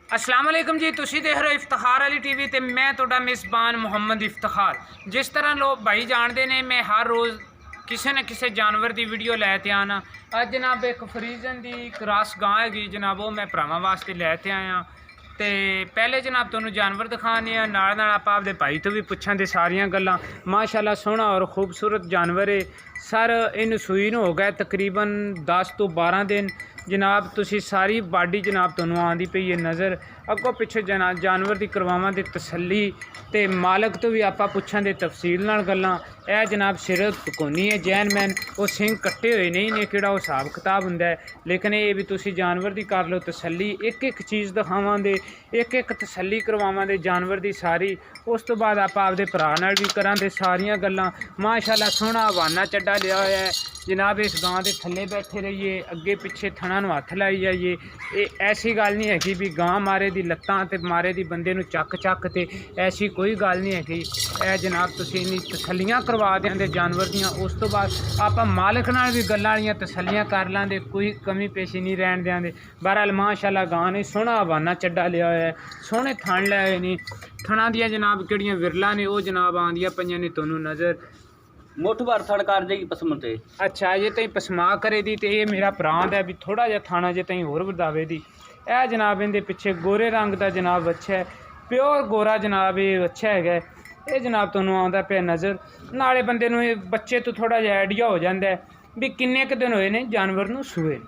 अस्सलाम वालेकुम जी, तुसी देख रहे हो इफ्तिखार अली टीवी ते मैं तुहाडा मेज़बान मुहम्मद इफ्तिखार। जिस तरह लोग भाई जानते ने मैं हर रोज़ किसी न किसी जानवर की वीडियो लैके आना। अज जनाब एक फ्रीजन की क्रॉस गां हैगी जनाब, वो मैं भरावां वास्ते लैके आया। तो पहले जनाब तुहानूं जानवर दिखाने नाल नाल आपां आपदे भाई तो भी पुछां दे सारियां गल्लां। माशाअल्लाह सोहना और खूबसूरत जानवर है। सर इन सूई नूं हो गए तकरीबन 10 तो 12 दिन जनाब। तुसी सारी बाडी जनाब तुहानूं आंदी पई है नज़र। अगों पिछे जानवर की करवावां दी तसल्ली ते मालक तो भी आपां पुछां दे तफसील नाल गल्लां। यह जनाब सिर्फ कोनी है जैन मैन, वो सिंह कट्टे हुए नहीं ने किहड़ा हिसाब किताब हुंदा है, लेकिन ये भी तुसी जानवर की कर लो तसल्ली। एक एक चीज़ दिखावांगे, एक एक तसल्ली करवावांगे जानवर की सारी। उस तो बाद आप आपदे भरा नाल भी करांगे सारियां गल्लां। माशाअल्लाह सोहना हवाना चड्डा लिया होया है जनाब। इस गां के थल्ले बैठे रहिए, अगे पिछे थणा नूं हत्थ लाई जाइए। ये ऐसी गल नहीं है कि भी गां मारे दी लत्तां ते मारे दी बंदे नूं चक चक ते ऐसी कोई गल नहीं है कि ए जनाब तुसीं इन्नी तसल्लियां करवा देंगे जानवर दियां। उस तो बाद आप मालिक नाल भी गल्लां वालियां तसल्लियां कर लांगे, कोई कमी पेशी नहीं रहन देंगे। बहरहाल माशाअल्लाह गां ने सोहना हवाना चड्डा लिया होया है, सोहने थण ले हुए ने। थणा दियां जनाब किहड़ियां विरला ने वो जनाब आंदियां पईयां ने तुहानूं नज़र। मुठ भर थण कर देगी पसम ते। अच्छा जे तई पसमा करे दी ते ये मेरा प्रांत है भी थोड़ा जिहा थाना जे तई होर वधावे दी। ए जनाब इहदे पिछे गोरे रंग दा जनाब बच्चा है, प्योर गोरा जनाब ये बच्चा है। ये जनाब तुहानूं आउंदा पिया नज़र। नाले बंदे नूं बच्चे तो थोड़ा जिहा आइडिया हो जाता है भी किन्ने क दिन होए ने जानवर नूं सूए।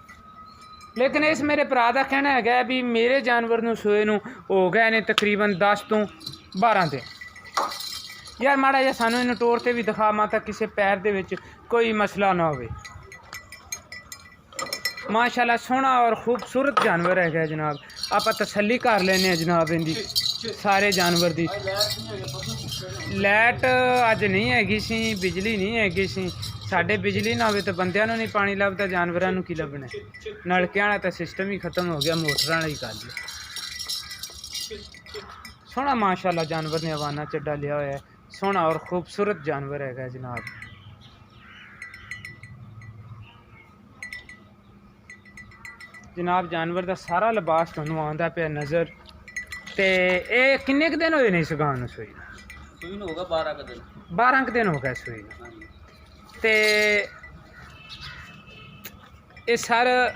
लेकिन इस मेरे भरा का कहना है भी मेरे जानवर नूं सूए नूं हो गए ने तकरीबन 10 तो 12 दिन। यार माड़ा जिहा सानूं इन्हूं टोर ते भी दिखा माता किसी पैर दे विच कोई मसला ना होवे। माशाअल्लाह सोहना और खूबसूरत जानवर है जनाब। आप तसल्ली कर लेने जनाब इनकी सारे जानवर की। लाइट अज नहीं हैगी सी, बिजली नहीं हैगी सी। साढ़े बिजली ना हो तो बंदियां नूं नहीं पानी लभदा, जानवरां नूं की लभना। नलकियां वाला तो सिस्टम ही खत्म हो गया, मोटरां वाली गल। सोहना माशाअल्लाह जानवर ने हवाना चड्डा लिया होया है, सोहना और खूबसूरत जानवर है जनाब। जनाब जानवर का सारा लिबास तुहानूं आंदा पिया नज़र। ते ये किन्ने क दिन होए ने इस गां नूं सूई नूं? सूई नूं होगा 12 क दिन। 12 क दिन हो गए सूई नूं। ते ये सर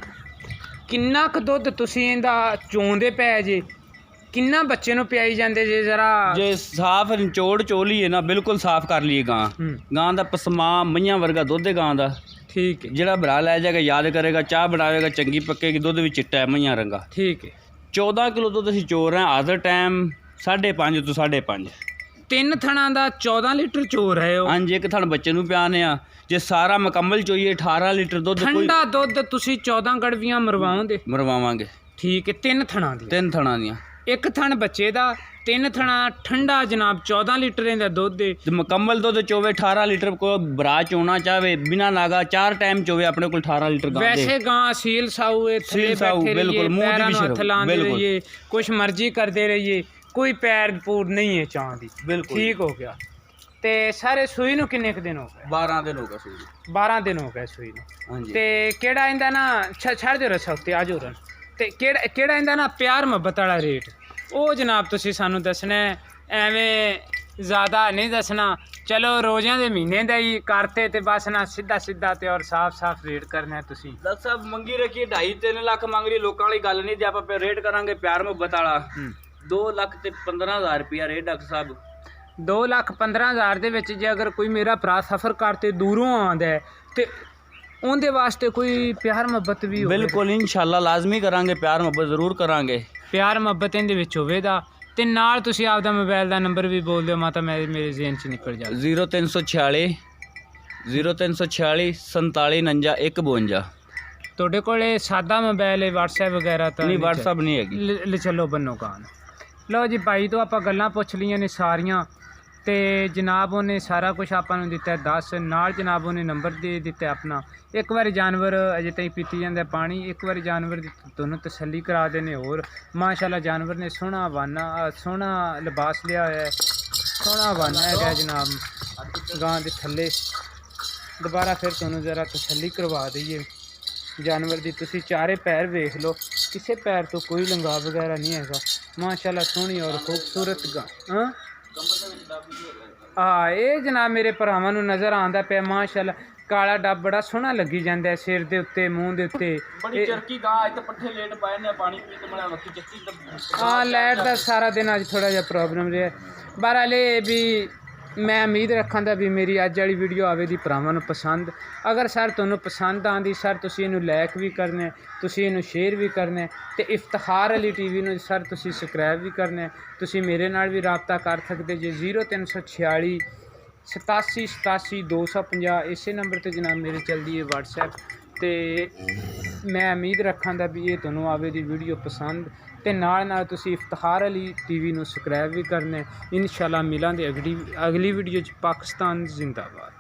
किन्ना क दुध तुसीं इहदा चोंदे पै जे, किन्ना बच्चे नूं पियाई जांदे जे? जरा जे साफ निचोड़ चोली है ना, बिल्कुल साफ कर लिए गां। गां दा पसमा मईयां वर्गा दुध है गां दा। ठीक है। ਜਿਹੜਾ ਭਰਾ ਲੈ ਜਾਏਗਾ याद करेगा, चाह बनाएगा चंगी पक्केगी, दुध भी चिट्टा है मईयां रंगा। ठीक है। 14 किलो दुध ਅਸੀਂ ਚੋ ਰਹੇ ਹਾਂ ਆਦਰ ਟਾਈਮ 5.5 ਤੋਂ 5.5। ਤਿੰਨ ਥਣਾਂ ਦਾ 14 ਲੀਟਰ ਚੋ ਰਹੇ ਹੋ? ਹਾਂਜੀ, ਇੱਕ ਥਣ ਬੱਚੇ ਨੂੰ ਪਿਆਣੇ ਆ। ਜੇ ਸਾਰਾ ਮੁਕੰਮਲ ਚੋਈਏ 18 ਲੀਟਰ ਦੁੱਧ। ਠੰਡਾ ਦੁੱਧ ਤੁਸੀਂ 14 ਗੜਵੀਆਂ ਮਰਵਾਓਗੇ? ਮਰਵਾਵਾਂਗੇ। ਠੀਕ ਹੈ। ਤਿੰਨ ਥਣਾਂ ਦੀ? ਤਿੰਨ ਥਣਾਂ ਦੀਆਂ। ਇੱਕ ਥਣ ਬੱਚੇ ਦਾ, ਤਿੰਨ ਥਣਾ ਠੰਡਾ ਜਨਾਬ 14 ਲੀਟਰ ਦਾ ਦੁੱਧ ਹੈ। ਤੇ ਮੁਕੰਮਲ ਦੁੱਧ ਚੋਵੇ 18 ਲੀਟਰ। ਕੋ ਭਰਾ ਚੋਣਾ ਚਾਹਵੇ ਬਿਨਾ ਨਾਗਾ 4 ਟਾਈਮ ਚੋਵੇ ਆਪਣੇ ਕੋਲ 18 ਲੀਟਰ ਗਾਂ ਦੇ। ਵੈਸੇ ਗਾਂ ਅਸੀਲ ਸਾਊ ਹੈ, ਥੱਲੇ ਬੈਠੇ ਰਹੀਏ, ਪੈਰਾਂ ਨੂੰ ਹੱਥ ਲਾਉਂਦੇ ਰਹੀਏ, ਕੁਛ ਮਰਜ਼ੀ ਕਰਦੇ ਰਹੀਏ, ਕੋਈ ਪੈਰ ਪੂਰ ਨਹੀਂ ਹੈ ਚਾਹ ਦੀ। ਬਿਲਕੁਲ ਠੀਕ ਹੋ ਗਿਆ। ਤੇ ਸਾਰੇ ਸੂਈ ਨੂੰ ਕਿੰਨੇ ਕ ਦਿਨ ਹੋ ਗਏ? 12 ਦਿਨ ਹੋ ਗਏ ਸੂਈ ਨੂੰ। 12 ਦਿਨ ਹੋ ਗਏ ਸੂਈ ਨੂੰ। ਹਾਂਜੀ। ਤੇ ਕਿਹੜਾ ਇਹਦਾ ਨਾ ਛੱਡ ਦਿਓ ਰਸਾ ਉੱਤੇ ਆ ਜਾਓ ਰਨ। ਤੇ ਕਿਹੜਾ ਇਹਦਾ ਨਾ ਪਿਆਰ ਮੁਹੱਬਤ ਵਾਲਾ ਰੇਟ ਉਹ ਜਨਾਬ ਤੁਸੀਂ ਸਾਨੂੰ ਦੱਸਣਾ। ਐਵੇਂ ज़्यादा नहीं दसना। चलो रोज़ियां दे महीने दा ही करते ते बस ना सीधा सीधा ते और साफ साफ रेट करना है। तुसी डॉक्टर साहब मंगी रखिए 2.5-3 लाख मंग रही लोगों वाली गल नहीं। जे आप रेट करांगे प्यार मुहब्बत वाला 2 ਲੱਖ ਤੇ 15,000 रुपया रेट। डॉक्टर साहब 2,15,000 दे विच जे अगर कोई मेरा भरा सफ़र करते दूरों आंदा है ते उनके वास्ते कोई प्यार मुहब्बत भी होवे? बिल्कुल इंशाल्लाह लाजमी करांगे, प्यार मुहब्बत जरूर करांगे। प्यार मुहब्बत इहदे विच होवेगा। ਤੇ ਨਾਲ ਤੁਸੀਂ ਆਪਦਾ ਮੋਬਾਈਲ ਦਾ ਨੰਬਰ ਵੀ ਬੋਲ ਦਿਓ ਮਾਤਾ, ਮੇਰੇ ਜ਼ੇਨ 'ਚ ਨਿਕਲ ਜਾਵੇ। 0346 4749 152। ਤੁਹਾਡੇ ਕੋਲ ਸਾਦਾ ਮੋਬਾਈਲ ਹੈ, WhatsApp ਵਗੈਰਾ ਤਾਂ ਨਹੀਂ? WhatsApp ਨਹੀਂ ਹੈਗੀ। ਲੈ ਚਲੋ ਬੰਨੋ ਕਾਨ। ਲਓ ਜੀ ਭਾਈ ਤੋਂ ਆਪਾਂ ਗੱਲਾਂ ਪੁੱਛ ਲਈਆਂ ਨੇ ਸਾਰੀਆਂ ਤੇ ਜਨਾਬ ਉਹਨੇ ਸਾਰਾ ਕੁਝ ਆਪਾਂ ਨੂੰ ਦਿੱਤਾ 10 ਨਾਲ। ਜਨਾਬ ਉਹਨੇ ਨੰਬਰ ਦੇ ਦਿੱਤਾ ਆਪਣਾ। ਇੱਕ ਵਾਰੀ जानवर अजे तई पीती जाता पानी, एक बार जानवर की तुहानूं तसल्ली करा देने। होर माशाअल्लाह जानवर ने सोहना हवाना सोहना लिबास लिया होया है, सोहना हवाना है जनाब गां दे थल्ले। दोबारा फिर तुहानूं ज़रा तसल्ली करवा दईए जानवर की। तुसीं चारे पैर वेख लो, ਕਿਸੇ ਪੈਰ ਤੋਂ ਕੋਈ ਲੰਗਾ ਵਗੈਰਾ ਨਹੀਂ ਹੈਗਾ ਮਾਸ਼ਾਅੱਲਾ ਸੋਹਣੀ ਔਰ ਖੂਬਸੂਰਤ ਗਾਂ ਹਾਂ ਇਹ ਜਨਾਬ ਮੇਰੇ ਭਰਾਵਾਂ ਨੂੰ ਨਜ਼ਰ ਆਉਂਦਾ ਪਿਆ ਮਾਸ਼ਾਅੱਲਾ ਕਾਲਾ ਡੱਬ ਬੜਾ ਸੋਹਣਾ ਲੱਗੀ ਜਾਂਦਾ ਹੈ ਸਿਰ ਦੇ ਉੱਤੇ ਮੂੰਹ ਦੇ ਉੱਤੇ ਬੜੀ ਚਰਕੀ ਗਾਂ ਇੱਥੇ ਪੱਠੇ ਲੇਟ ਪਾਏ ਨੇ ਪਾਣੀ ਪੀ ਕੇ ਬੜਾ ਵੱਖੀ ਚੱਕੀ ਲਾਈਟ ਦਾ ਸਾਰਾ ਦਿਨ ਅੱਜ ਥੋੜਾ ਜਿਹਾ ਪ੍ਰੋਬਲਮ ਰਿਹਾ ਬਹਰਹਾਲ ਇਹ ਵੀ ਮੈਂ ਉਮੀਦ ਰੱਖਾਂਗਾ ਵੀ ਮੇਰੀ ਅੱਜ ਵਾਲੀ ਵੀਡੀਓ ਆਵੇ ਦੀ ਭਰਾਵਾਂ ਨੂੰ ਪਸੰਦ ਅਗਰ ਸਰ ਤੁਹਾਨੂੰ ਪਸੰਦ ਆਉਂਦੀ ਸਰ ਤੁਸੀਂ ਇਹਨੂੰ ਲਾਈਕ ਵੀ ਕਰਨਾ ਤੁਸੀਂ ਇਹਨੂੰ ਸ਼ੇਅਰ ਵੀ ਕਰਨਾ ਤੇ ਇਫਤਖਾਰ ਅਲੀ ਟੀਵੀ ਨੂੰ ਸਰ ਤੁਸੀਂ ਸਬਸਕ੍ਰਾਈਬ ਵੀ ਕਰਨਾ ਤੁਸੀਂ ਮੇਰੇ ਨਾਲ ਵੀ ਰਾਬਤਾ ਕਰ ਸਕਦੇ ਜੇ 0346 87 87 250 ਇਸੇ ਨੰਬਰ ਤੇ ਜਨਾਬ ਮੇਰੇ ਚੱਲਦੀ ਹੈ WhatsApp ਤੇ ਮੈਂ ਉਮੀਦ ਰੱਖਾਂਗਾ ਵੀ ਇਹ ਤੁਹਾਨੂੰ ਆਵੇ ਦੀ ਵੀਡੀਓ ਪਸੰਦ ਤੇ ਨਾਲ ਤੁਸੀਂ ਇਫਤਖਾਰ ਅਲੀ ਟੀਵੀ ਨੂੰ ਸਬਸਕ੍ਰਾਈਬ ਵੀ ਕਰਨਾ ਇੰਸ਼ਾਅੱਲਾ ਮਿਲਾਂਗੇ ਅਗਲੀ ਵੀਡੀਓ 'ਚ ਪਾਕਿਸਤਾਨ ਜ਼ਿੰਦਾਬਾਦ।